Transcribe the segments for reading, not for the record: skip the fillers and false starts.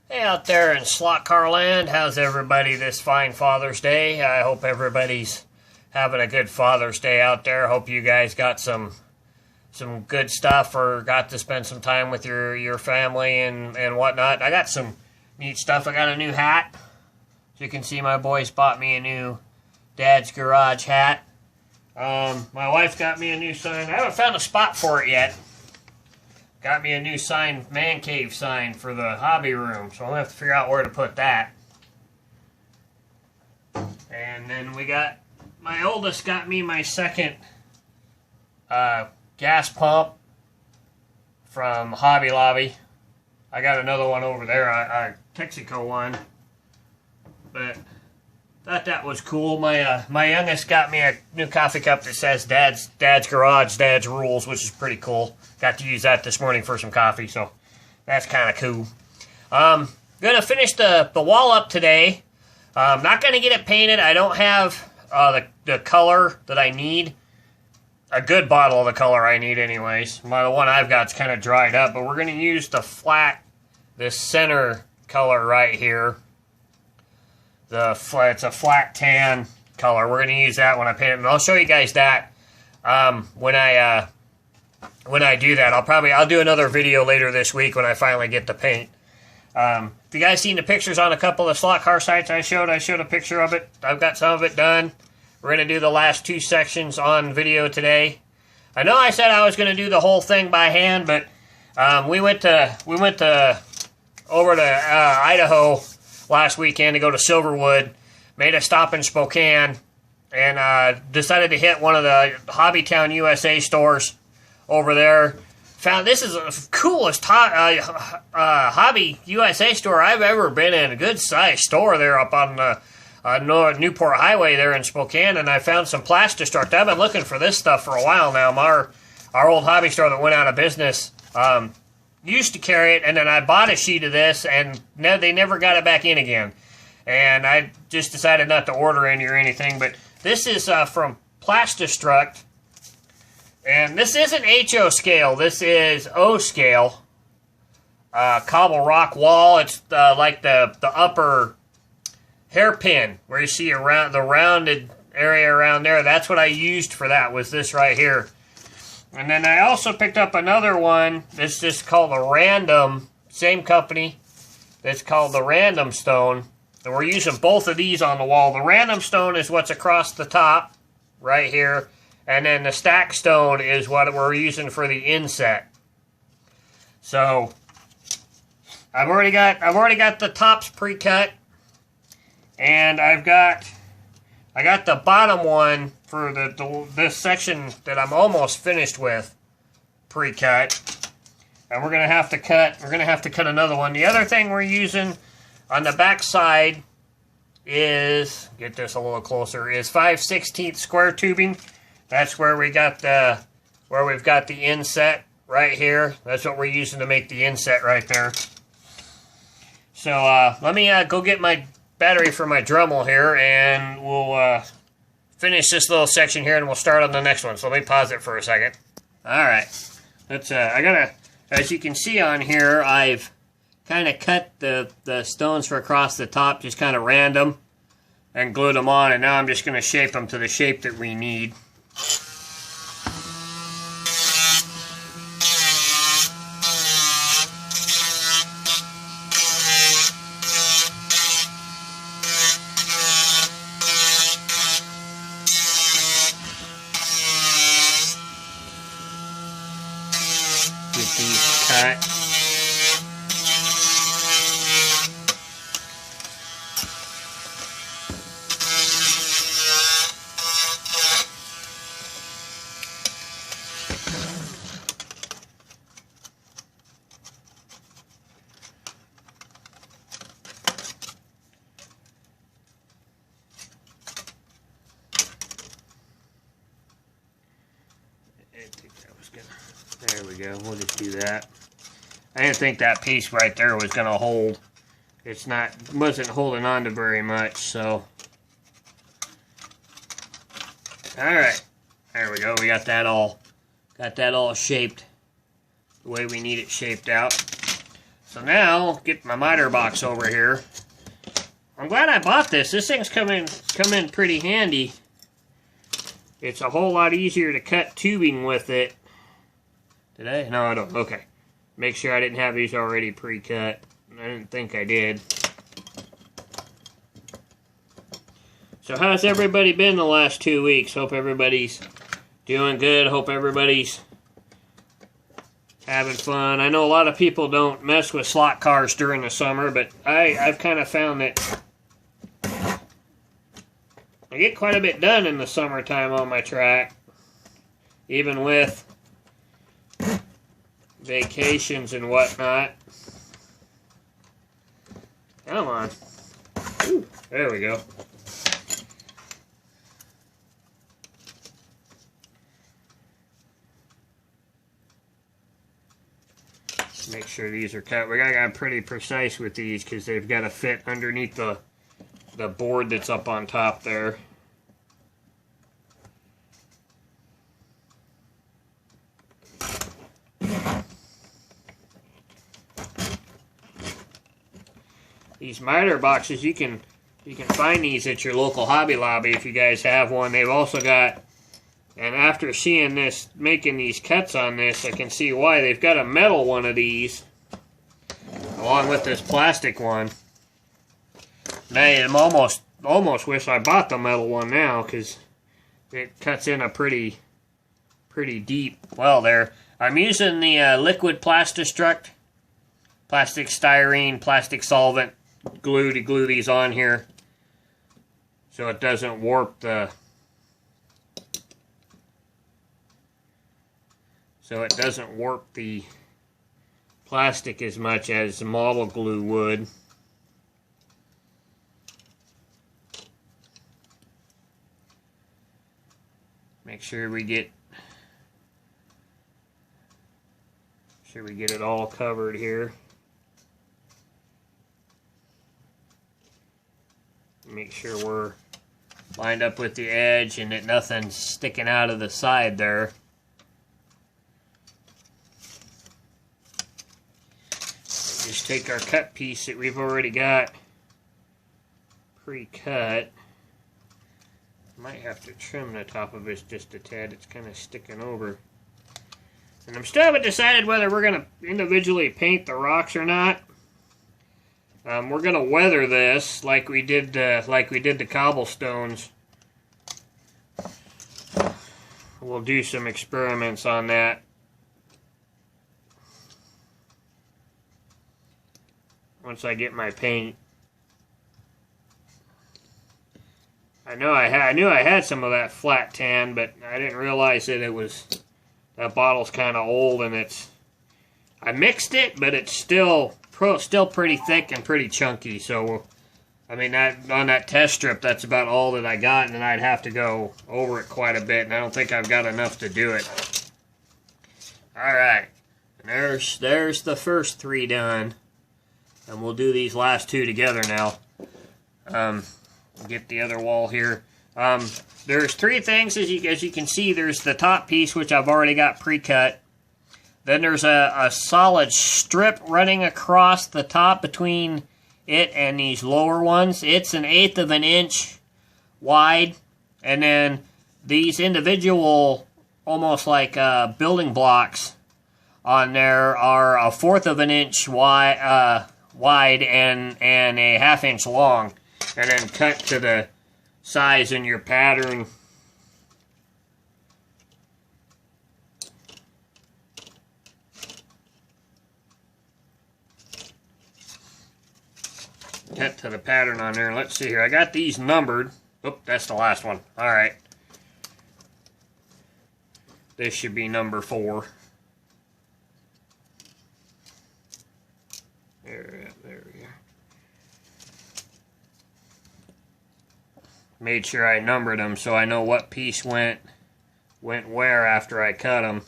Hey out there in slotcar land, how's everybody this fine Father's Day? I hope everybody's having a good Father's Day out there. Hope you guys got some good stuff or got to spend some time with your family and whatnot. I got some neat stuff. I got a new hat. As you can see, my boys bought me a new Dad's Garage hat. My wife got me a new sign. I haven't found a spot for it yet. Got me a new sign, man cave sign for the hobby room, so I'll have to figure out where to put that. And then we got, my oldest got me my second gas pump from Hobby Lobby. I got another one over there, a Texaco one, but thought that was cool. My youngest got me a new coffee cup that says Dad's Garage, Dad's Rules, which is pretty cool. Got to use that this morning for some coffee, so that's kind of cool. Gonna finish the wall up today. Not gonna get it painted. I don't have the color that I need. A good bottle of the color I need, anyways. The one I've got's kind of dried up, but we're gonna use this center color right here. It's a flat tan color. We're going to use that when I paint it, and I'll show you guys that when I do that. I'll do another video later this week when I finally get the paint. If you guys seen the pictures on a couple of slot car sites I showed a picture of it. I've got some of it done. We're going to do the last two sections on video today. I know I said I was going to do the whole thing by hand, but we went over to Idaho last weekend to go to Silverwood, made a stop in Spokane, and decided to hit one of the Hobbytown USA stores over there. Found this is the coolest Hobby USA store I've ever been in. A good sized store there up on Newport Highway there in Spokane, and I found some Plastistruct. I've been looking for this stuff for a while now. Our old hobby store that went out of business used to carry it, and then I bought a sheet of this, and they never got it back in again. And I just decided not to order any or anything, but this is from Plastistruct, and this isn't HO scale, this is O scale. Cobble rock wall. It's like the upper hairpin, where you see around the rounded area around there. That's what I used for that, was this right here. And then I also picked up another one that's just called the Random, same company, that's called the Random Stone. And we're using both of these on the wall. The Random Stone is what's across the top, right here. And then the Stack Stone is what we're using for the inset. So, I've already got the tops pre-cut. And I got the bottom one for this section that I'm almost finished with pre-cut, and we're gonna have to cut another one. The other thing we're using on the back side is, get this a little closer, is 5/16 square tubing. That's where we've got the inset right here. That's what we're using to make the inset right there. So let me go get my battery for my Dremel here, and we'll finish this little section here, and we'll start on the next one. So let me pause it for a second. Alright, let's as you can see on here, I've kind of cut the stones for across the top, just kind of random, and glued them on, and now I'm just going to shape them to the shape that we need. Get these cut. There we go. We'll just do that. I didn't think that piece right there was going to hold. Wasn't holding on to very much, so. Alright. There we go. We got that all shaped the way we need it shaped out. So now, get my miter box over here. I'm glad I bought this. This thing's come in pretty handy. It's a whole lot easier to cut tubing with it. Did I? No, I don't. Okay. Make sure I didn't have these already pre-cut. I didn't think I did. So how's everybody been the last 2 weeks? Hope everybody's doing good. Hope everybody's having fun. I know a lot of people don't mess with slot cars during the summer, but I've kind of found that I get quite a bit done in the summertime on my track, even with vacations and whatnot. Come on. Ooh, there we go. Make sure these are cut. We got pretty precise with these because they've got to fit underneath the board that's up on top there. These miter boxes, you can find these at your local Hobby Lobby if you guys have one. They've also got, and after seeing this, making these cuts on this, I can see why. They've got a metal one of these, along with this plastic one. I'm almost wish I bought the metal one now, because it cuts in a pretty deep well there. I'm using the liquid Plastistruct, plastic styrene, plastic solvent glue to glue these on here, so it doesn't warp the plastic as much as model glue would. Make sure we get it all covered here. Make sure we're lined up with the edge and that nothing's sticking out of the side there. Just take our cut piece that we've already got pre-cut. Might have to trim the top of this just a tad. It's kind of sticking over. And I'm still haven't decided whether we're going to individually paint the rocks or not. We're going to weather this like we did the cobblestones. We'll do some experiments on that. Once I get my paint. I knew I had some of that flat tan, but I didn't realize that that bottle's kind of old, and I mixed it, but it's still pretty thick and pretty chunky. So, I mean, on that test strip, that's about all that I got, and then I'd have to go over it quite a bit, and I don't think I've got enough to do it. All right, and there's the first 3 done, and we'll do these last 2 together now. Get the other wall here. There's 3 things, as you can see. There's the top piece, which I've already got pre-cut. Then there's a solid strip running across the top between it and these lower ones. It's 1/8 of an inch wide. And then these individual, almost like building blocks on there, are 1/4 of an inch wide and a 1/2 inch long. And then cut to the size in your pattern. Cut to the pattern on there. Let's see here. I got these numbered. Oop, that's the last one. All right. This should be number 4. There we go. Made sure I numbered them so I know what piece went where after I cut them.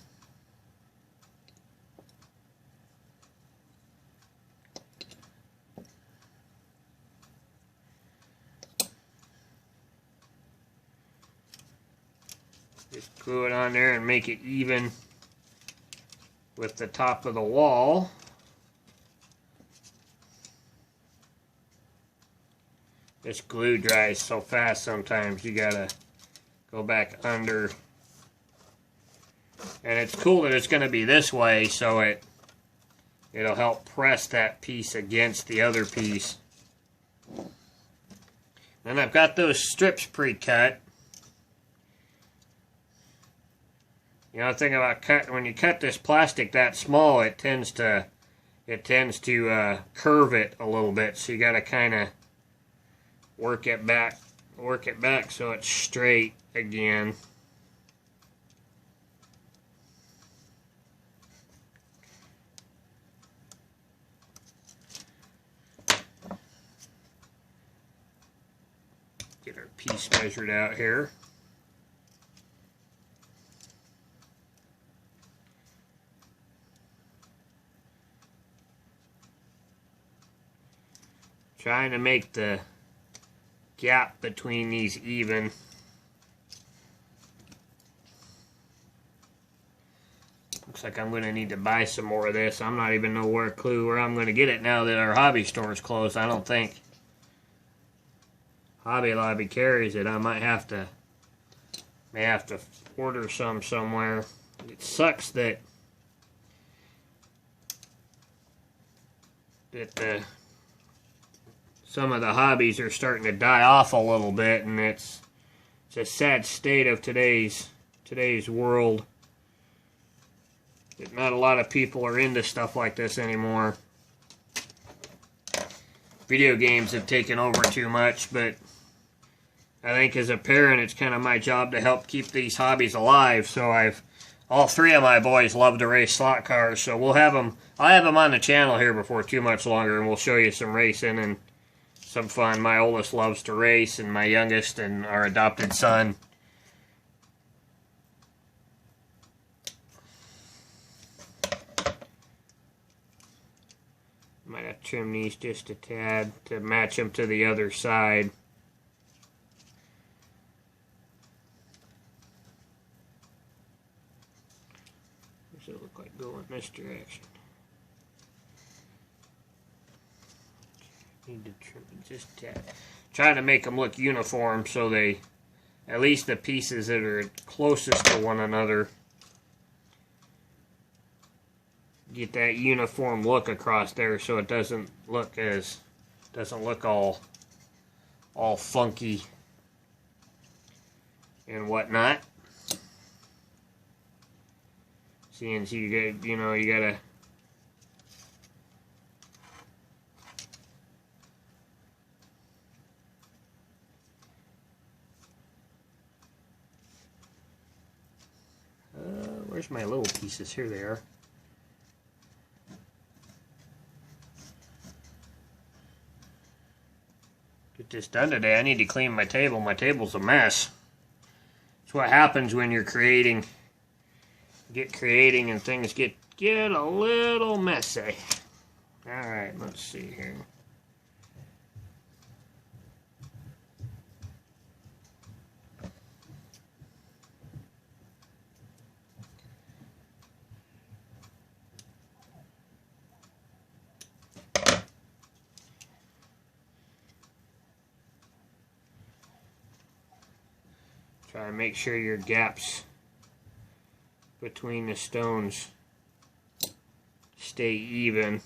Just glue it on there and make it even with the top of the wall. This glue dries so fast sometimes you gotta go back under. And it's cool that it's gonna be this way, so it'll help press that piece against the other piece. Then I've got those strips pre-cut. You know, the thing about when you cut this plastic that small, it tends to curve it a little bit. So you got to kind of work it back so it's straight again. Get our piece measured out here. Trying to make the gap between these even. Looks like I'm going to need to buy some more of this. I'm not even nowhere clue where I'm going to get it now that our hobby store is closed. I don't think Hobby Lobby carries it. I may have to order some somewhere. It sucks that some of the hobbies are starting to die off a little bit, and it's a sad state of today's world. That not a lot of people are into stuff like this anymore. Video games have taken over too much, but I think as a parent, it's kind of my job to help keep these hobbies alive. So all three of my boys love to race slot cars, so we'll have them. I'll have them on the channel here before too much longer, and we'll show you some racing and some fun. My oldest loves to race, and my youngest and our adopted son. Might have to trim these just a tad to match them to the other side. Does it look like going this direction? Need to trim it just a tad. Trying to make them look uniform so they, at least the pieces that are closest to one another, get that uniform look across there, so it doesn't look all funky and whatnot. Seeing so you gotta where's my little pieces? Here they are. Get this done today. I need to clean my table. My table's a mess. It's what happens when you're creating and things get a little messy. Alright, let's see here. Try to make sure your gaps between the stones stay even.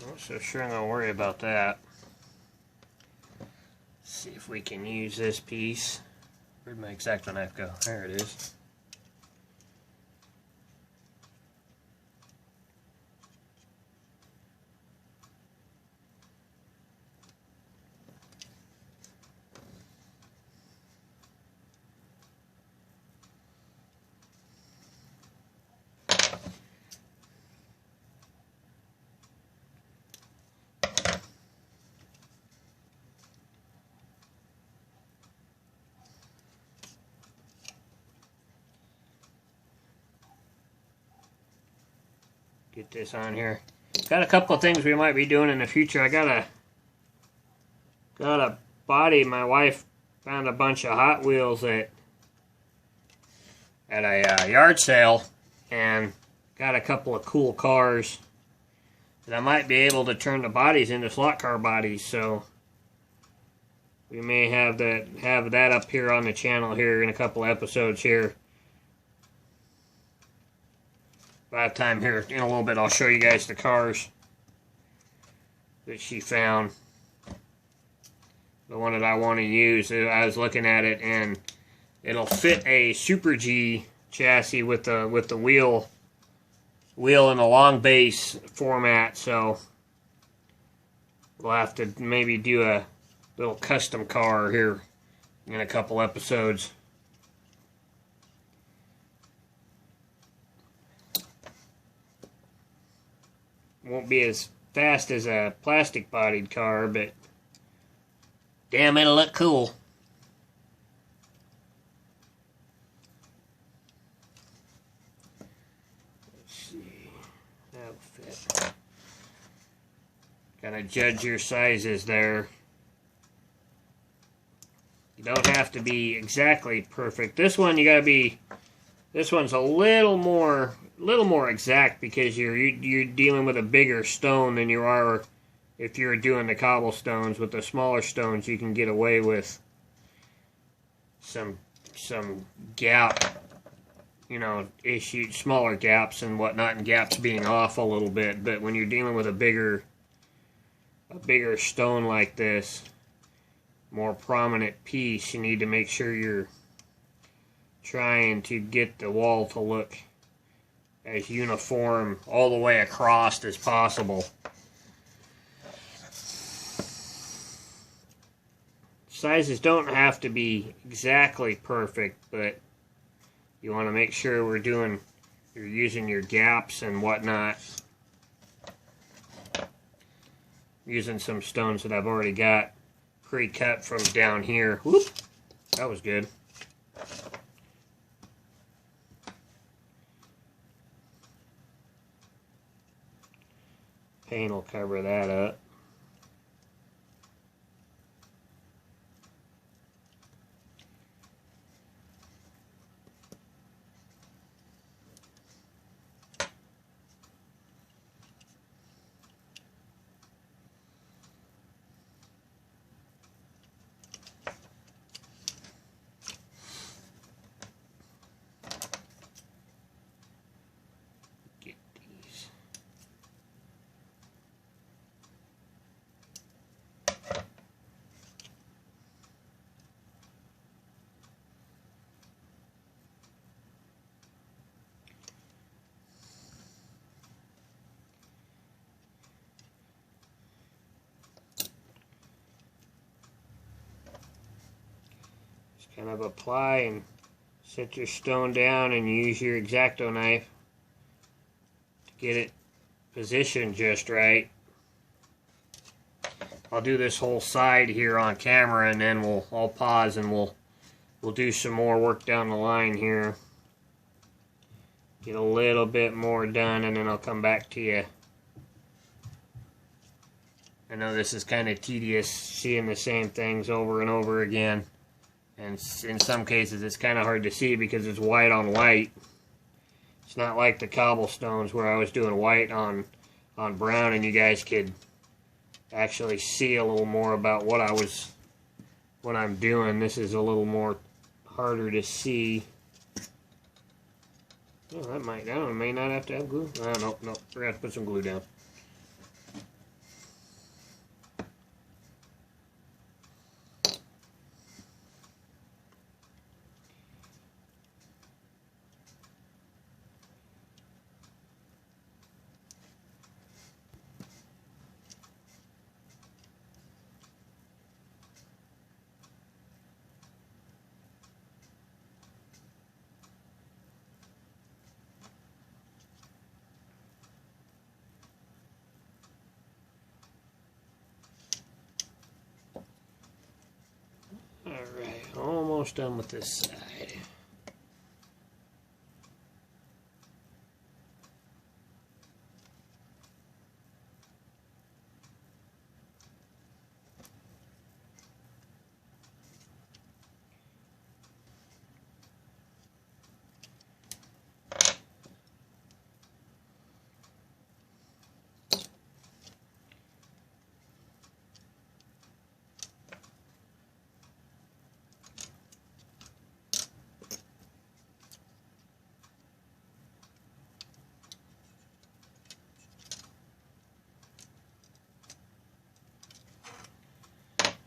Not so sure I'm going to worry about that. Let's see if we can use this piece. Where'd my X-Acto knife go? There it is. get this on here. Got a couple of things we might be doing in the future. I got a body. My wife found a bunch of Hot Wheels at a yard sale, and got a couple of cool cars that I might be able to turn the bodies into slot car bodies. So we may have that up here on the channel here in a couple of episodes here. By the time here in a little bit, I'll show you guys the cars that she found. The one that I want to use. I was looking at it, and it'll fit a Super G chassis with the wheel in a long base format. So we'll have to maybe do a little custom car here in a couple episodes. Won't be as fast as a plastic bodied car, but damn, it'll look cool. Let's see. That'll fit. Gotta judge your sizes there. You don't have to be exactly perfect. This one you gotta be. This one's a little more exact because you're dealing with a bigger stone than you are if you're doing the cobblestones. With the smaller stones, you can get away with some gap, you know, issue, smaller gaps and whatnot, and gaps being off a little bit. But when you're dealing with a bigger stone like this, more prominent piece, you need to make sure you're trying to get the wall to look as uniform all the way across as possible. Sizes don't have to be exactly perfect, but you want to make sure you're using your gaps and whatnot. I'm using some stones that I've already got pre-cut from down here. Whoop, that was good. Paint will cover that up. Kind of apply and set your stone down and use your X-Acto knife to get it positioned just right. I'll do this whole side here on camera, and then I'll pause and we'll do some more work down the line here. Get a little bit more done, and then I'll come back to you. I know this is kind of tedious, seeing the same things over and over again. And in some cases, it's kind of hard to see because it's white on white. It's not like the cobblestones where I was doing white on brown, and you guys could actually see a little more about what I'm doing. This is a little more harder to see. Oh, that one may not have to have glue. Oh, no, forgot to put some glue down. Alright, almost done with this side.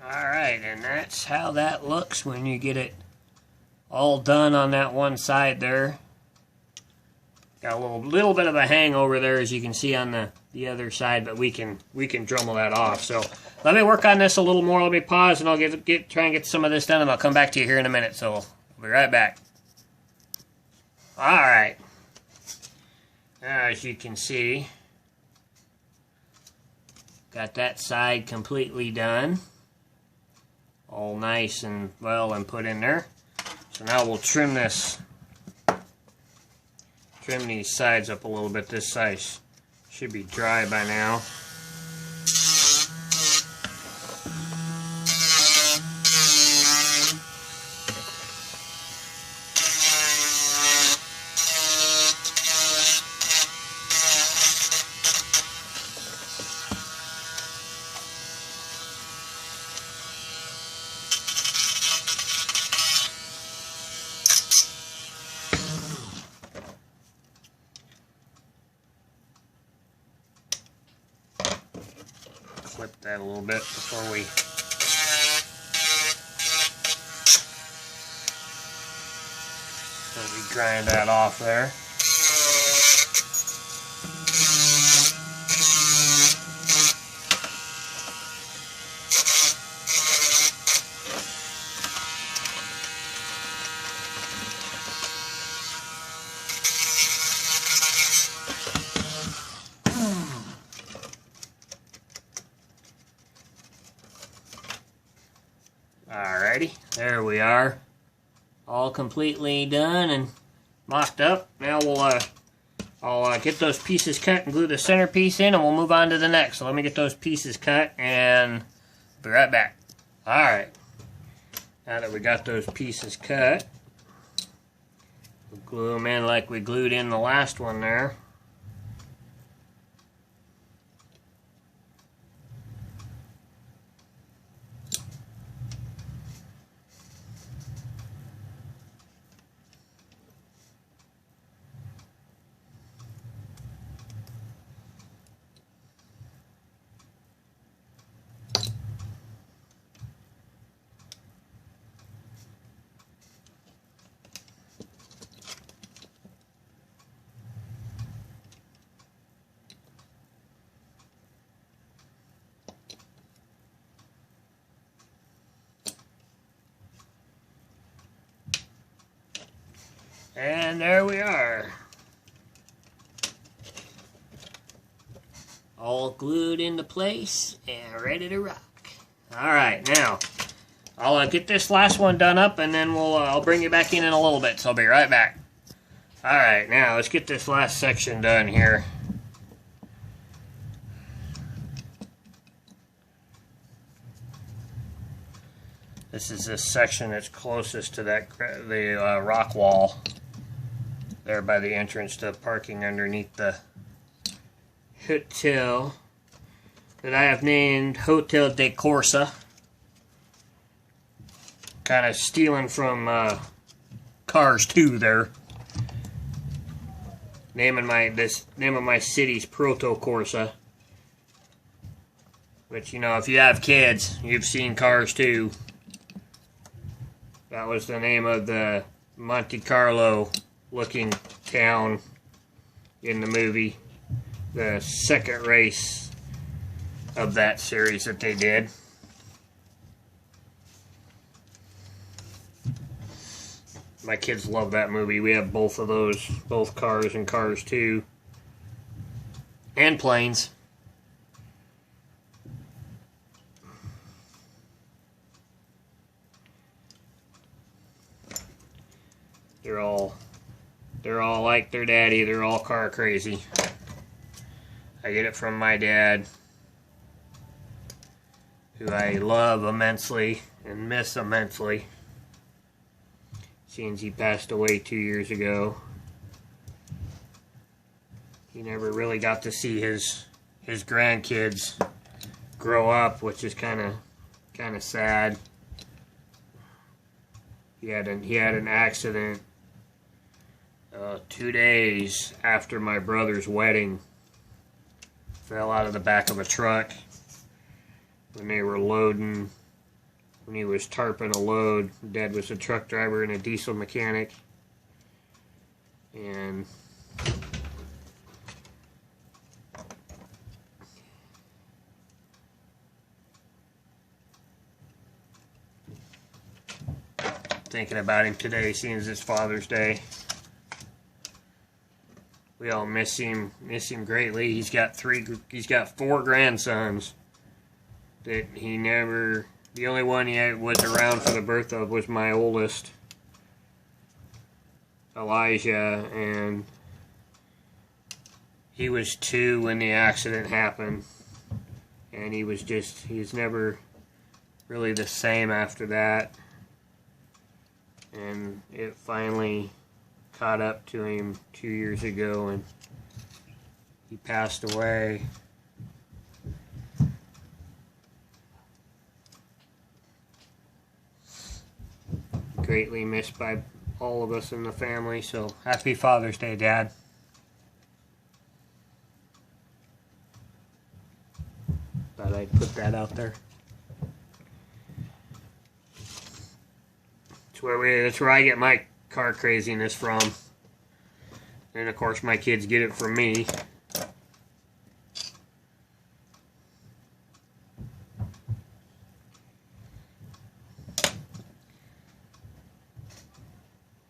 Alright, and that's how that looks when you get it all done on that one side there. Got a little bit of a hang over there, as you can see on the other side, but we can Dremel that off. So let me work on this a little more. Let me pause, and I'll try and get some of this done, and I'll come back to you here in a minute. So I'll be right back. All right. As you can see, got that side completely done, all nice and well and put in there. So now we'll trim these sides up a little bit. This side should be dry by now. Clip that a little bit before we grind that off there. Alrighty, there we are, all completely done and mocked up. Now I'll get those pieces cut and glue the centerpiece in, and we'll move on to the next. So let me get those pieces cut and be right back. Alright, now that we got those pieces cut, we'll glue them in like we glued in the last one there. And there we are, all glued into place and ready to rock. Alright, now I'll get this last one done up, and then I'll bring you back in a little bit, so I'll be right back. Alright, now let's get this last section done here. This is this section that's closest to the rock wall there by the entrance to parking underneath the hotel that I have named Hotel de Corsa. Kind of stealing from Cars 2 there. Name of my city's Proto Corsa. Which, you know, if you have kids, you've seen Cars 2. That was the name of the Monte Carlo looking town in the movie. The second race of that series that they did. My kids love that movie. We have both of those, both Cars and Cars 2. And planes. They're all like their daddy. They're all car crazy. I get it from my dad, who I love immensely and miss immensely, since he passed away 2 years ago. He never really got to see his grandkids grow up, which is kind of sad. He had an accident 2 days after my brother's wedding. Fell out of the back of a truck when they were loading when he was tarping a load. Dad was a truck driver and a diesel mechanic. And thinking about him today, seeing as it's Father's Day. We all miss him greatly. He's got 4 grandsons that he never, the only one he was around for the birth of was my oldest, Elijah, and he was 2 when the accident happened, and he's never really the same after that. And it finally caught up to him 2 years ago, and he passed away. Greatly missed by all of us in the family, so happy Father's Day, Dad. Thought I'd put that out there. That's where I get my car craziness from. And of course my kids get it from me.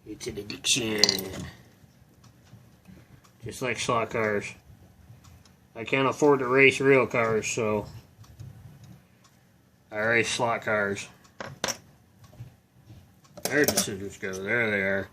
It's an addiction. Just like slot cars. I can't afford to race real cars, so I race slot cars. There'd the scissors go. There they are.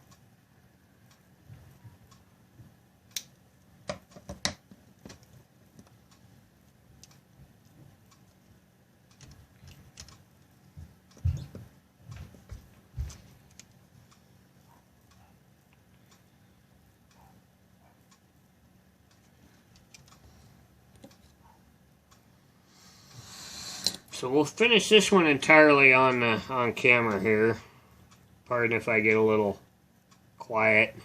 So we'll finish this one entirely on camera here. Pardon if I get a little quiet.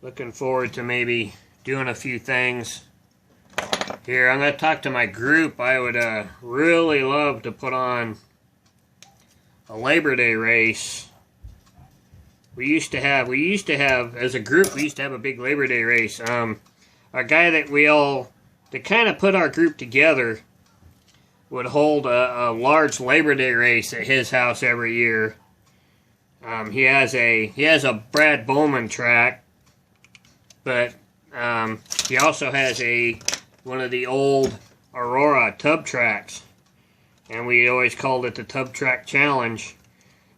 Looking forward to maybe doing a few things here. I'm going to talk to my group. I would really love to put on a Labor Day race. We used to have, as a group, we used to have a big Labor Day race. A guy that to kind of put our group together would hold a large Labor Day race at his house every year. He has a Brad Bowman track, but he also has one of the old Aurora tub tracks, and we always called it the Tub Track Challenge.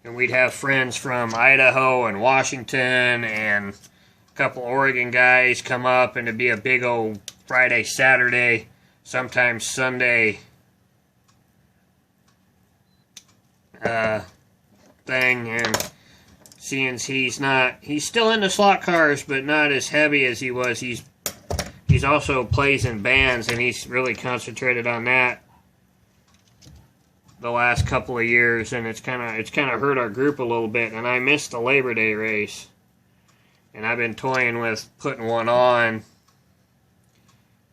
And we'd have friends from Idaho and Washington and a couple Oregon guys come up, and it'd be a big old Friday, Saturday, sometimes Sunday thing. And seeing he's still into slot cars, but not as heavy as he was. He's also plays in bands, and he's really concentrated on that the last couple of years, and it's kind of hurt our group a little bit. And I missed the Labor Day race, and I've been toying with putting one on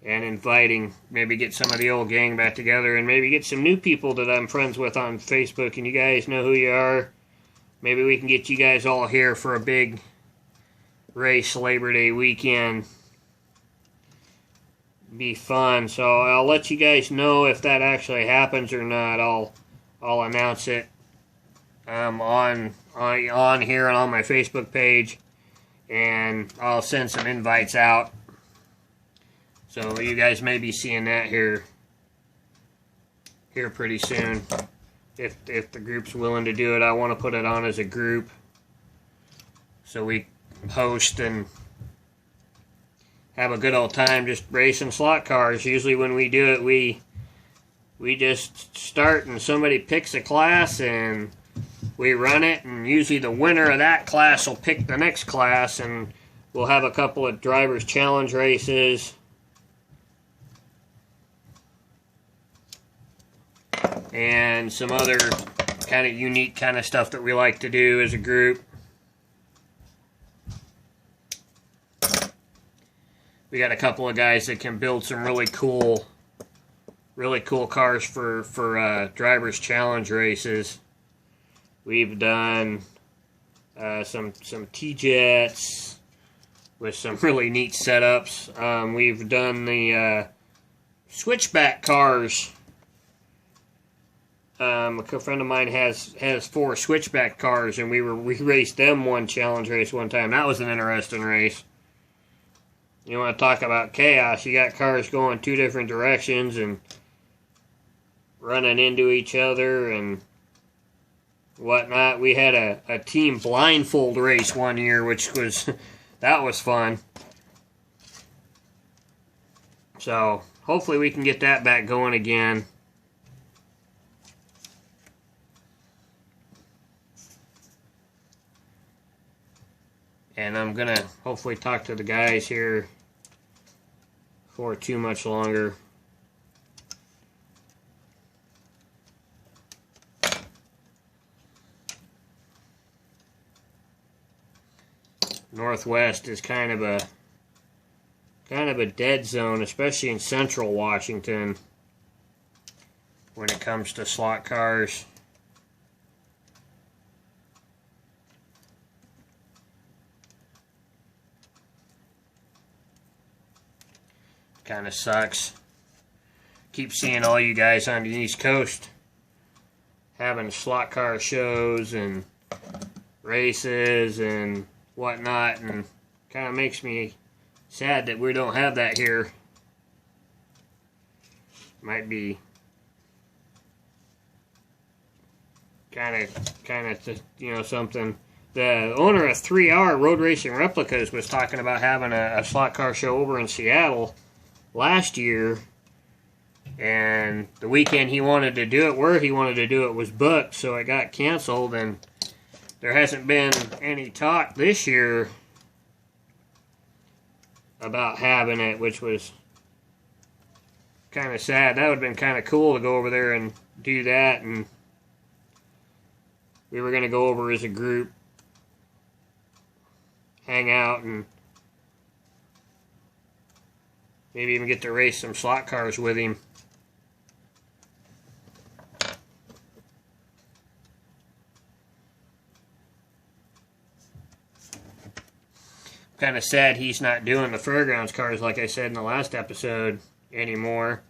and inviting, maybe get some of the old gang back together, and maybe get some new people that I'm friends with on Facebook, and you guys know who you are. Maybe we can get you guys all here for a big race Labor Day weekend. Be fun. So I'll let you guys know if that actually happens or not. I'll announce it on here and on my Facebook page, and I'll send some invites out. So you guys may be seeing that here pretty soon. If the group's willing to do it, I want to put it on as a group, so we host and have a good old time just racing slot cars. Usually when we do it, we just start and somebody picks a class and we run it, and usually the winner of that class will pick the next class, and we'll have a couple of drivers challenge races. And some other kind of unique kind of stuff that we like to do as a group. we got a couple of guys that can build some really cool cars for drivers challenge races. We've done some T-Jets with some really neat setups. We've done the switchback cars. A friend of mine has 4 switchback cars, and we raced them one challenge race one time. That was an interesting race. You want to talk about chaos? You got cars going 2 different directions and running into each other and whatnot. We had a team blindfold race one year, which was that was fun. So hopefully we can get that back going again. And I'm going to hopefully talk to the guys here for too much longer. Northwest is kind of a dead zone, especially in central Washington when it comes to slot cars. Kind of sucks. Keep seeing all you guys on the East Coast having slot car shows and races and whatnot, and kind of makes me sad that we don't have that here. Might be kind of you know, something. The owner of 3R Road Racing Replicas was talking about having a slot car show over in Seattle last year, and the weekend he wanted to do it, where he wanted to do it, was booked, so it got canceled, and there hasn't been any talk this year about having it, which was kind of sad. That would have been kind of cool to go over there and do that, and we were going to go over as a group, hang out, and maybe even get to race some slot cars with him. Kind of sad he's not doing the fairgrounds cars, like I said in the last episode, anymore.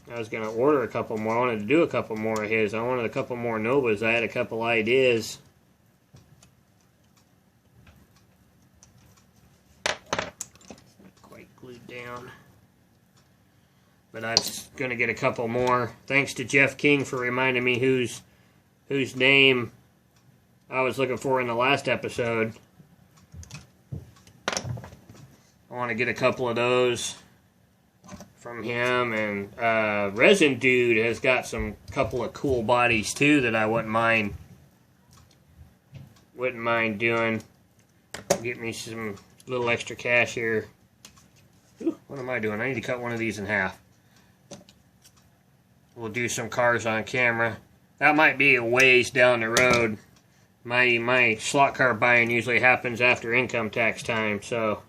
I was going to order a couple more. I wanted to do a couple more of his. I wanted a couple more Novas. I had a couple ideas. Quite glued down. But I was going to get a couple more. Thanks to Jeff King for reminding me whose name I was looking for in the last episode. I want to get a couple of those from him, and Resin Dude has got some couple of cool bodies too that I wouldn't mind doing. Get me some little extra cash here. Ooh, what am I doing? I need to cut one of these in half. We'll do some cars on camera. That might be a ways down the road. My slot car buying usually happens after income tax time, so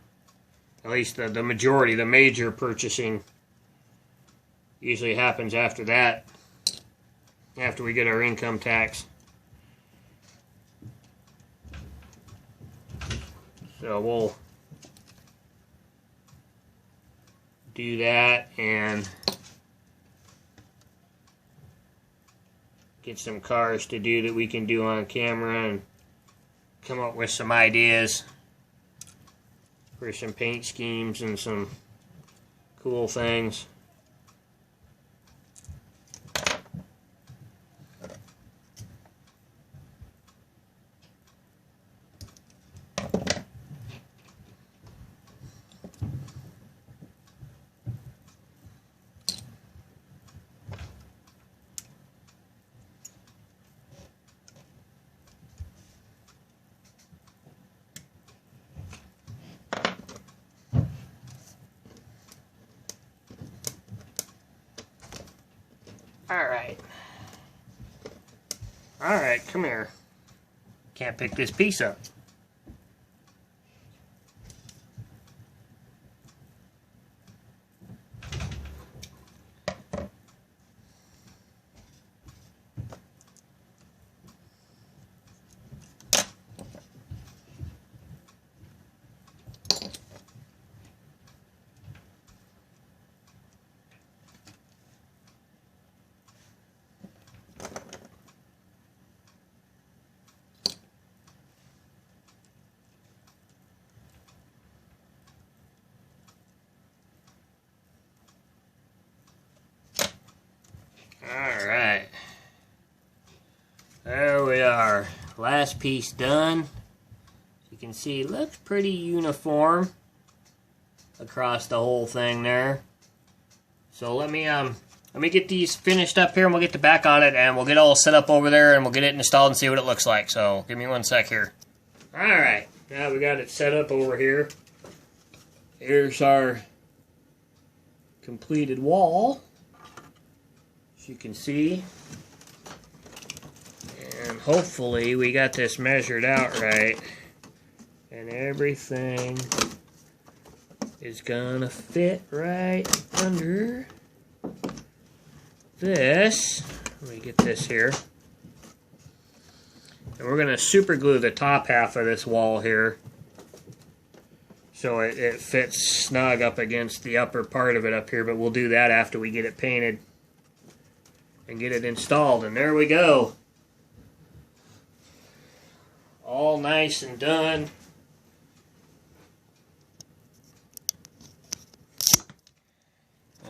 at least the majority, the major purchasing usually happens after that, after we get our income tax. So we'll do that and get some cars to do that we can do on camera and come up with some ideas for some paint schemes and some cool things. Alright, come here. Can't pick this piece up. piece done. You can see it looks pretty uniform across the whole thing there. So let me get these finished up here, and we'll get the back on it, and we'll get all set up over there, and we'll get it installed and see what it looks like. So give me one sec here. Alright, now we got it set up over here. Here's our completed wall, as you can see. And hopefully we got this measured out right, and everything is gonna fit right under this. Let me get this here. And we're gonna super glue the top half of this wall here so it fits snug up against the upper part of it up here, but we'll do that after we get it painted and get it installed. And there we go. All nice and done.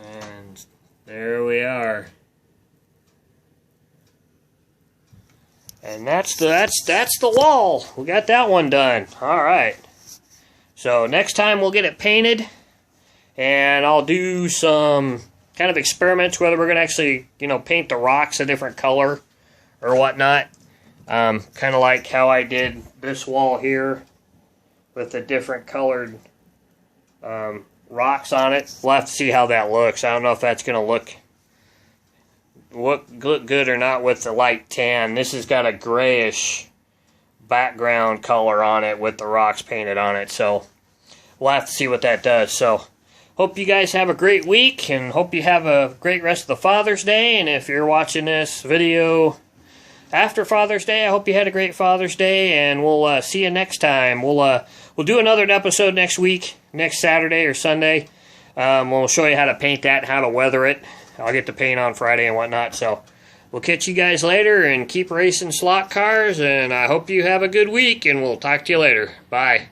And there we are. And that's the wall. We got that one done. All right. So next time we'll get it painted, and I'll do some kind of experiments whether we're going to actually, paint the rocks a different color or whatnot. Kind of like how I did this wall here with the different colored rocks on it. We'll have to see how that looks. I don't know if that's going to look good or not with the light tan. This has got a grayish background color on it with the rocks painted on it, so we'll have to see what that does. So hope you guys have a great week, and hope you have a great rest of the Father's Day. And if you're watching this video after Father's Day, I hope you had a great Father's Day, and we'll see you next time. We'll do another episode next week, next Saturday or Sunday. We'll show you how to paint that and how to weather it. I'll get the paint on Friday and whatnot. So we'll catch you guys later, and keep racing slot cars, and I hope you have a good week, and we'll talk to you later. Bye.